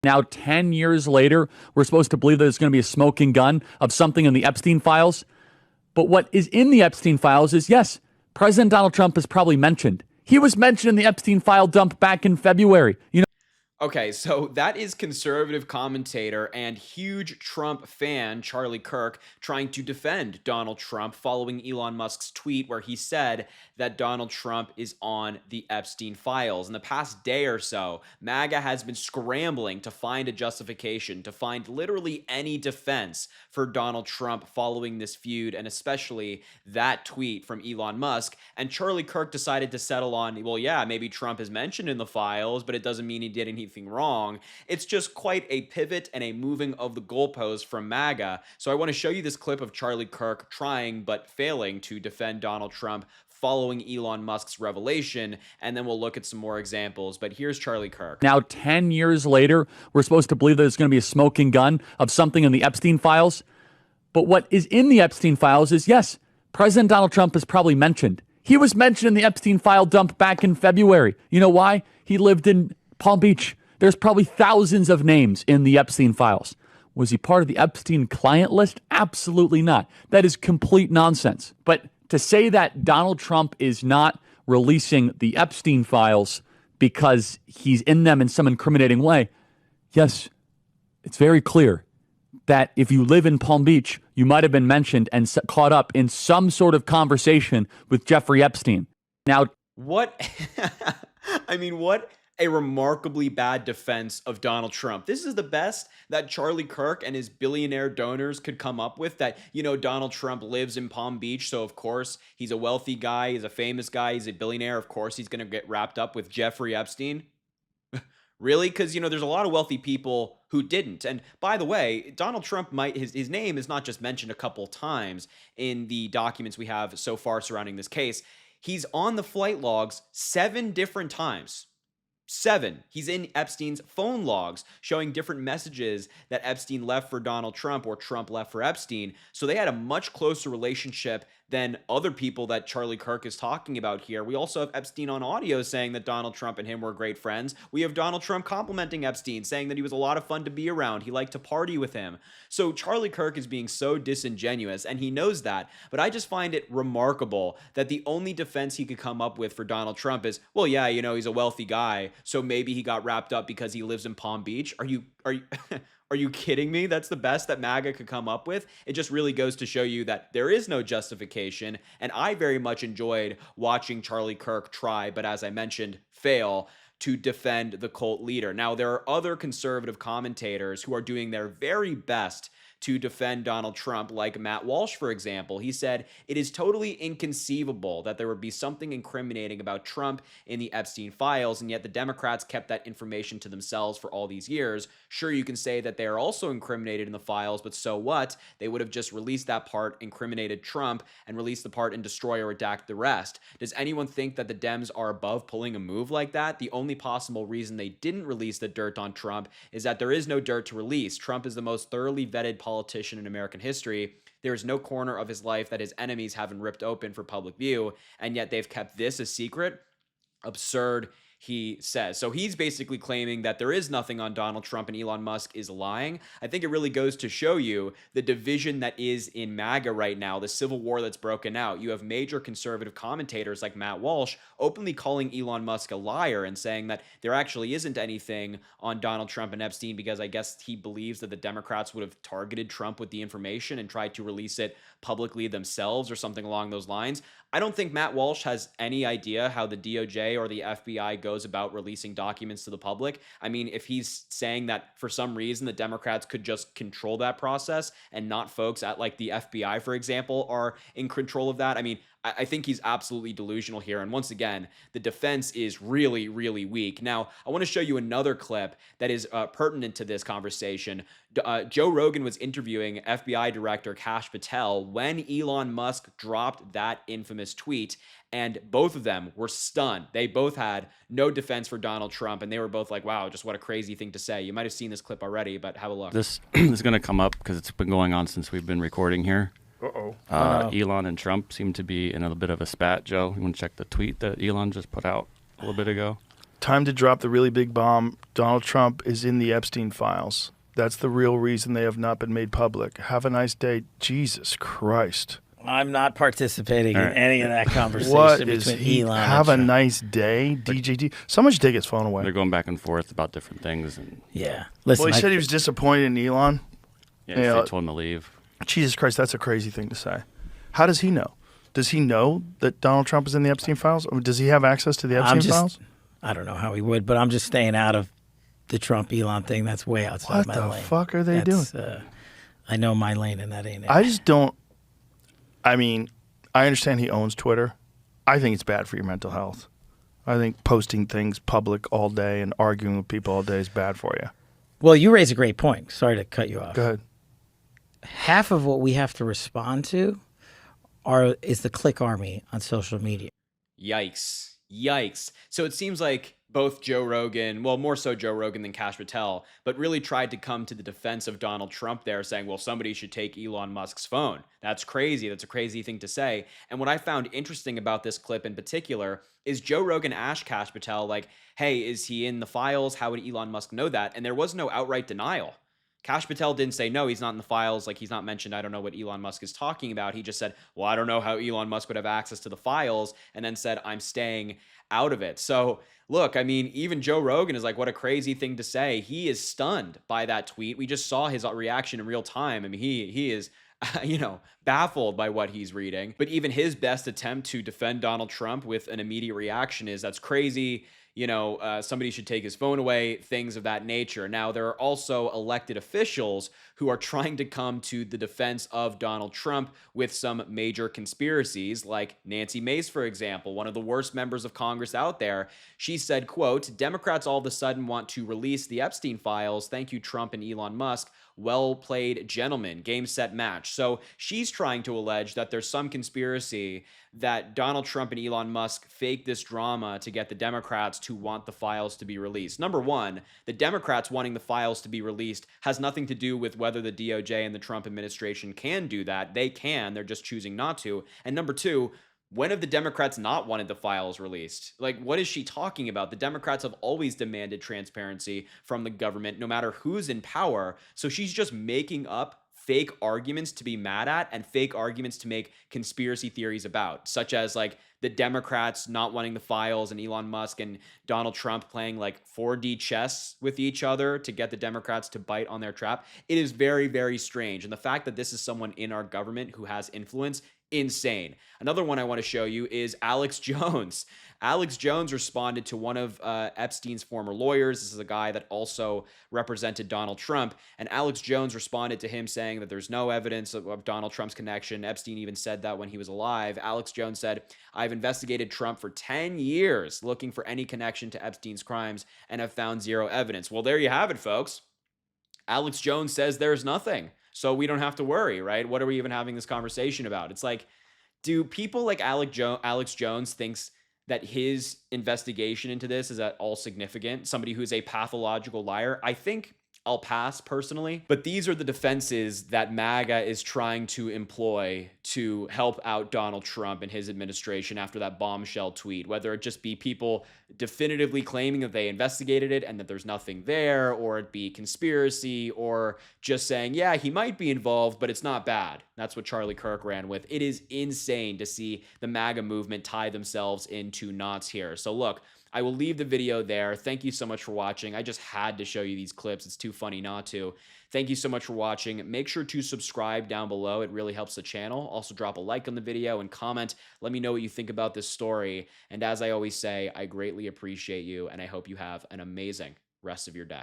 Now, 10 years later, we're supposed to believe that there's going to be a smoking gun of something in the Epstein files. But what is in the Epstein files is, yes, President Donald Trump is probably mentioned. He was mentioned in the Epstein file dump back in February. Okay, so that is conservative commentator and huge Trump fan Charlie Kirk trying to defend Donald Trump following Elon Musk's tweet where he said that Donald Trump is on the Epstein files. In the past day or so, MAGA has been scrambling to find a justification, to find literally any defense for Donald Trump following this feud, and especially that tweet from Elon Musk. And Charlie Kirk decided to settle on, well, yeah, maybe Trump is mentioned in the files, but it doesn't mean he did anything wrong. It's just quite a pivot and a moving of the goalposts from MAGA. So I want to show you this clip of Charlie Kirk trying but failing to defend Donald Trump following Elon Musk's revelation, and then we'll look at some more examples. But here's Charlie Kirk. Now, 10 years later, we're supposed to believe that there's going to be a smoking gun of something in the Epstein files. But what is in the Epstein files is, yes, President Donald Trump is probably mentioned. He was mentioned in the Epstein file dump back in February. You know why? He lived in Palm Beach. There's probably thousands of names in the Epstein files. Was he part of the Epstein client list? Absolutely not. That is complete nonsense. But to say that Donald Trump is not releasing the Epstein files because he's in them in some incriminating way, yes, it's very clear that if you live in Palm Beach, you might have been mentioned and caught up in some sort of conversation with Jeffrey Epstein. Now, what? I mean, what a remarkably bad defense of Donald Trump. This is the best that Charlie Kirk and his billionaire donors could come up with, that, you know, Donald Trump lives in Palm Beach, so of course he's a wealthy guy, he's a famous guy, he's a billionaire, of course he's going to get wrapped up with Jeffrey Epstein. Really? Because, you know, there's a lot of wealthy people who didn't. And by the way, Donald Trump his name is not just mentioned a couple times in the documents we have so far surrounding this case. He's on the flight logs 7 different times. 7. He's in Epstein's phone logs showing different messages that Epstein left for Donald Trump or Trump left for Epstein. So they had a much closer relationship than other people that Charlie Kirk is talking about here. We also have Epstein on audio saying that Donald Trump and him were great friends. We have Donald Trump complimenting Epstein, saying that he was a lot of fun to be around. He liked to party with him. So Charlie Kirk is being so disingenuous, and he knows that. But I just find it remarkable that the only defense he could come up with for Donald Trump is, well, yeah, you know, he's a wealthy guy, so maybe he got wrapped up because he lives in Palm Beach. Are you Are you kidding me? That's the best that MAGA could come up with. It just really goes to show you that there is no justification. And I very much enjoyed watching Charlie Kirk try, but as I mentioned, fail to defend the cult leader. Now, there are other conservative commentators who are doing their very best to defend Donald Trump, like Matt Walsh, for example. He said, it is totally inconceivable that there would be something incriminating about Trump in the Epstein files, and yet the Democrats kept that information to themselves for all these years. Sure, you can say that they are also incriminated in the files, but so what? They would have just released that part, incriminated Trump, and released the part and destroy or redact the rest. Does anyone think that the Dems are above pulling a move like that? The only possible reason they didn't release the dirt on Trump is that there is no dirt to release. Trump is the most thoroughly vetted politician in American history. There is no corner of his life that his enemies haven't ripped open for public view, and yet they've kept this a secret. Absurd, he says. So he's basically claiming that there is nothing on Donald Trump and Elon Musk is lying. I think it really goes to show you the division that is in MAGA right now, the civil war that's broken out. You have major conservative commentators like Matt Walsh openly calling Elon Musk a liar and saying that there actually isn't anything on Donald Trump and Epstein because I guess he believes that the Democrats would have targeted Trump with the information and tried to release it publicly themselves or something along those lines. I don't think Matt Walsh has any idea how the DOJ or the FBI goes about releasing documents to the public. I mean, if he's saying that for some reason the Democrats could just control that process and not folks at like the FBI, for example, are in control of that, I mean, I think he's absolutely delusional here. And once again, the defense is really, really weak. Now, I want to show you another clip that is pertinent to this conversation. Joe Rogan was interviewing FBI Director Kash Patel when Elon Musk dropped that infamous tweet, and both of them were stunned. They both had no defense for Donald Trump, and they were both like, wow, just what a crazy thing to say. You might have seen this clip already, but have a look. This is going to come up because it's been going on since we've been recording here. Elon and Trump seem to be in a bit of a spat, Joe. You want to check the tweet that Elon just put out a little bit ago? Time to drop the really big bomb. Donald Trump is in the Epstein files. That's the real reason they have not been made public. Have a nice day. Jesus Christ. I'm not participating in any of that conversation What is between he? Elon Have and a Trump. nice day, DJD. Someone should take his phone away. They're going back and forth about different things. And Yeah. Listen, Well, he said he was disappointed in Elon. yeah, they told him to leave. Jesus Christ, that's a crazy thing to say. How does he know? Does he know that Donald Trump is in the Epstein files? Or does he have access to the Epstein files? I don't know how he would, but I'm just staying out of the Trump-Elon thing. That's way outside my lane. What the fuck are they doing? I know my lane, and that ain't it. I just don't. I mean, I understand he owns Twitter. I think it's bad for your mental health. I think posting things public all day and arguing with people all day is bad for you. Well, you raise a great point. Sorry to cut you off. Go ahead. Half of what we have to respond to is the click army on social media. Yikes. So it seems like both Joe Rogan, well, more so Joe Rogan than Kash Patel, but really tried to come to the defense of Donald Trump there, saying, well, somebody should take Elon Musk's phone. That's crazy. That's a crazy thing to say. And what I found interesting about this clip in particular is Joe Rogan asked Kash Patel, like, hey, is he in the files? How would Elon Musk know that? And there was no outright denial. Kash Patel didn't say, no, he's not in the files. Like, he's not mentioned. I don't know what Elon Musk is talking about. He just said, well, I don't know how Elon Musk would have access to the files, and then said, I'm staying out of it. So look, I mean, even Joe Rogan is like, what a crazy thing to say. He is stunned by that tweet. We just saw his reaction in real time. I mean, he is, baffled by what he's reading. But even his best attempt to defend Donald Trump with an immediate reaction is, that's crazy. Somebody should take his phone away, things of that nature. Now, there are also elected officials who are trying to come to the defense of Donald Trump with some major conspiracies, like Nancy Mace, for example, one of the worst members of Congress out there. She said, quote, Democrats all of a sudden want to release the Epstein files. Thank you, Trump and Elon Musk. Well played, gentlemen. Game, set, match. So she's trying to allege that there's some conspiracy that Donald Trump and Elon Musk faked this drama to get the Democrats to want the files to be released. Number one, the Democrats wanting the files to be released has nothing to do with whether the DOJ and the Trump administration can do that. They can. They're just choosing not to. And number two, when have the Democrats not wanted the files released? Like, what is she talking about? The Democrats have always demanded transparency from the government, no matter who's in power. So she's just making up fake arguments to be mad at and fake arguments to make conspiracy theories about, such as like the Democrats not wanting the files and Elon Musk and Donald Trump playing like 4D chess with each other to get the Democrats to bite on their trap. It is very, very strange. And the fact that this is someone in our government who has influence, insane. Another one I want to show you is Alex Jones. Alex Jones responded to one of Epstein's former lawyers. This is a guy that also represented Donald Trump. And Alex Jones responded to him saying that there's no evidence of Donald Trump's connection. Epstein even said that when he was alive. Alex Jones said, I've investigated Trump for 10 years looking for any connection to Epstein's crimes and have found zero evidence. Well, there you have it, folks. Alex Jones says there's nothing. So we don't have to worry, right? What are we even having this conversation about? It's like, do people like Alex Jones thinks that his investigation into this is at all significant? Somebody who's a pathological liar? I think I'll pass personally, but these are the defenses that MAGA is trying to employ to help out Donald Trump and his administration after that bombshell tweet, whether it just be people definitively claiming that they investigated it and that there's nothing there, or it be conspiracy, or just saying, yeah, he might be involved, but it's not bad. That's what Charlie Kirk ran with. It is insane to see the MAGA movement tie themselves into knots here. So look, I will leave the video there. Thank you so much for watching. I just had to show you these clips. It's too funny not to. Thank you so much for watching. Make sure to subscribe down below. It really helps the channel. Also drop a like on the video and comment. Let me know what you think about this story. And as I always say, I greatly appreciate you, and I hope you have an amazing rest of your day.